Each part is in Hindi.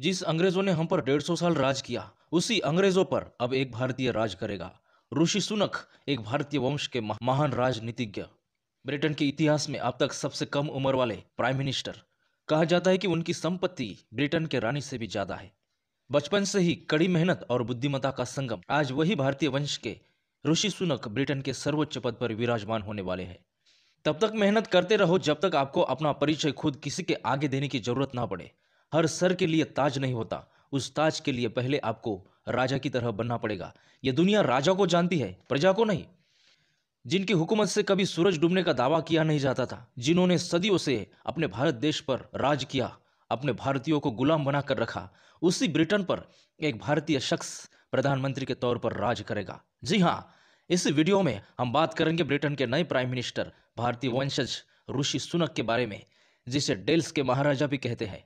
जिस अंग्रेजों ने हम पर 150 साल राज किया, उसी अंग्रेजों पर अब एक भारतीय राज करेगा। ऋषि सुनक एक भारतीय वंश के महान राजनीतिज्ञ, ब्रिटेन के इतिहास में अब तक सबसे कम उम्र वाले प्राइम मिनिस्टर। कहा जाता है कि उनकी संपत्ति ब्रिटेन के रानी से भी ज्यादा है। बचपन से ही कड़ी मेहनत और बुद्धिमत्ता का संगम, आज वही भारतीय वंश के ऋषि सुनक ब्रिटेन के सर्वोच्च पद पर विराजमान होने वाले हैं। तब तक मेहनत करते रहो जब तक आपको अपना परिचय खुद किसी के आगे देने की जरूरत ना पड़े। हर सर के लिए ताज नहीं होता, उस ताज के लिए पहले आपको राजा की तरह बनना पड़ेगा। यह दुनिया राजा को जानती है, प्रजा को नहीं। जिनकी हुकूमत से कभी सूरज डूबने का दावा किया नहीं जाता था, जिन्होंने सदियों से अपने भारत देश पर राज किया, अपने भारतीयों को गुलाम बनाकर रखा, उसी ब्रिटेन पर एक भारतीय शख्स प्रधानमंत्री के तौर पर राज करेगा। जी हाँ, इस वीडियो में हम बात करेंगे ब्रिटेन के नए प्राइम मिनिस्टर, भारतीय वंशज ऋषि सुनक के बारे में, जिसे डेल्स के महाराजा भी कहते हैं।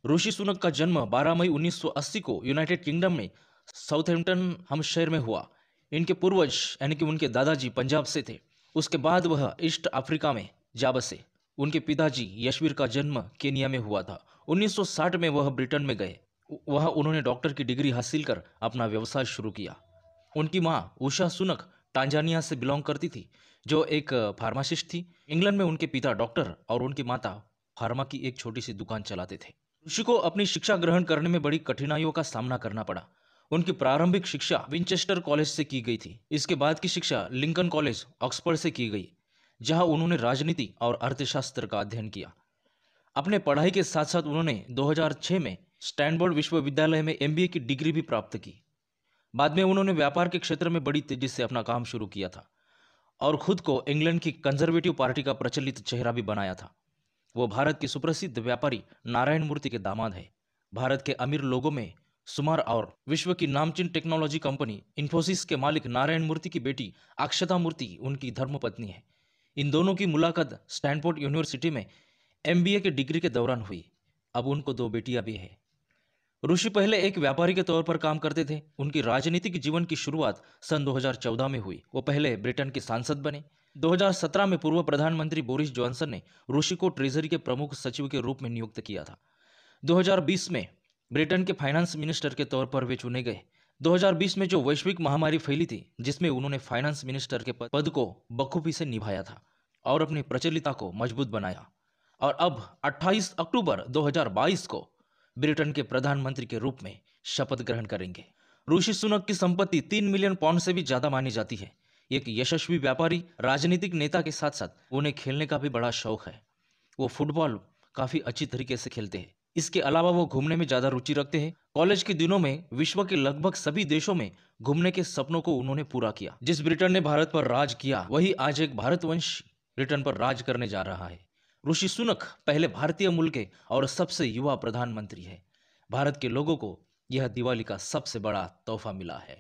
ऋषि सुनक का जन्म 12 मई 1980 को यूनाइटेड किंगडम में साउथहैम्पटन हमशयर में हुआ। इनके पूर्वज यानी कि उनके दादाजी पंजाब से थे। उसके बाद वह ईस्ट अफ्रीका में जा बसे। उनके पिताजी यशवीर का जन्म केनिया में हुआ था। 1960 में वह ब्रिटेन में गए। वह उन्होंने डॉक्टर की डिग्री हासिल कर अपना व्यवसाय शुरू किया। उनकी माँ उषा सुनक टांजानिया से बिलोंग करती थी, जो एक फार्मासिस्ट थी। इंग्लैंड में उनके पिता डॉक्टर और उनकी माता फार्मा की एक छोटी सी दुकान चलाते थे। ऋषि को अपनी शिक्षा ग्रहण करने में बड़ी कठिनाइयों का सामना करना पड़ा। उनकी प्रारंभिक शिक्षा विंचेस्टर कॉलेज से की गई थी। इसके बाद की शिक्षा लिंकन कॉलेज ऑक्सफोर्ड से की गई, जहां उन्होंने राजनीति और अर्थशास्त्र का अध्ययन किया। अपने पढ़ाई के साथ साथ उन्होंने 2006 में स्टैनफोर्ड विश्वविद्यालय में MBA की डिग्री भी प्राप्त की। बाद में उन्होंने व्यापार के क्षेत्र में बड़ी तेजी से अपना काम शुरू किया था और खुद को इंग्लैंड की कंजर्वेटिव पार्टी का प्रचलित चेहरा भी बनाया था। वो भारत के सुप्रसिद्ध व्यापारी नारायण मूर्ति के दामाद है। भारत के अमीर लोगों में शुमार और विश्व की नामचीन टेक्नोलॉजी कंपनी इन्फोसिस के मालिक नारायण मूर्ति की बेटी अक्षता मूर्ति उनकी धर्मपत्नी है। इन दोनों की मुलाकात स्टैनफोर्ड यूनिवर्सिटी में MBA की डिग्री के दौरान हुई। अब उनको 2 बेटियां भी हैं। ऋषि पहले एक व्यापारी के तौर पर काम करते थे। उनकी राजनीतिक जीवन की शुरुआत सन 2014 में हुई। वो पहले ब्रिटेन के सांसद बने। 2017 में पूर्व प्रधानमंत्री बोरिस जॉनसन ने ऋषि को ट्रेजरी के प्रमुख सचिव के रूप में नियुक्त किया था। 2020 में ब्रिटेन के फाइनेंस मिनिस्टर के तौर पर वे चुने गए। 2020 में जो वैश्विक महामारी फैली थी, जिसमें उन्होंने फाइनेंस मिनिस्टर के पद को बखूबी से निभाया था और अपनी प्रचलिता को मजबूत बनाया। और अब 28 अक्टूबर 2022 को ब्रिटेन के प्रधानमंत्री के रूप में शपथ ग्रहण करेंगे। ऋषि सुनक की संपत्ति 3 मिलियन पाउंड से भी ज्यादा मानी जाती है। एक यशस्वी व्यापारी, राजनीतिक नेता के साथ साथ उन्हें खेलने का भी बड़ा शौक है। वो फुटबॉल काफी अच्छी तरीके से खेलते हैं। इसके अलावा वो घूमने में ज्यादा रुचि रखते हैं। कॉलेज के दिनों में विश्व के लगभग सभी देशों में घूमने के सपनों को उन्होंने पूरा किया। जिस ब्रिटेन ने भारत पर राज किया, वही आज एक भारतवंशी ब्रिटेन पर राज करने जा रहा है। ऋषि सुनक पहले भारतीय मूल के और सबसे युवा प्रधानमंत्री है। भारत के लोगों को यह दिवाली का सबसे बड़ा तोहफा मिला है।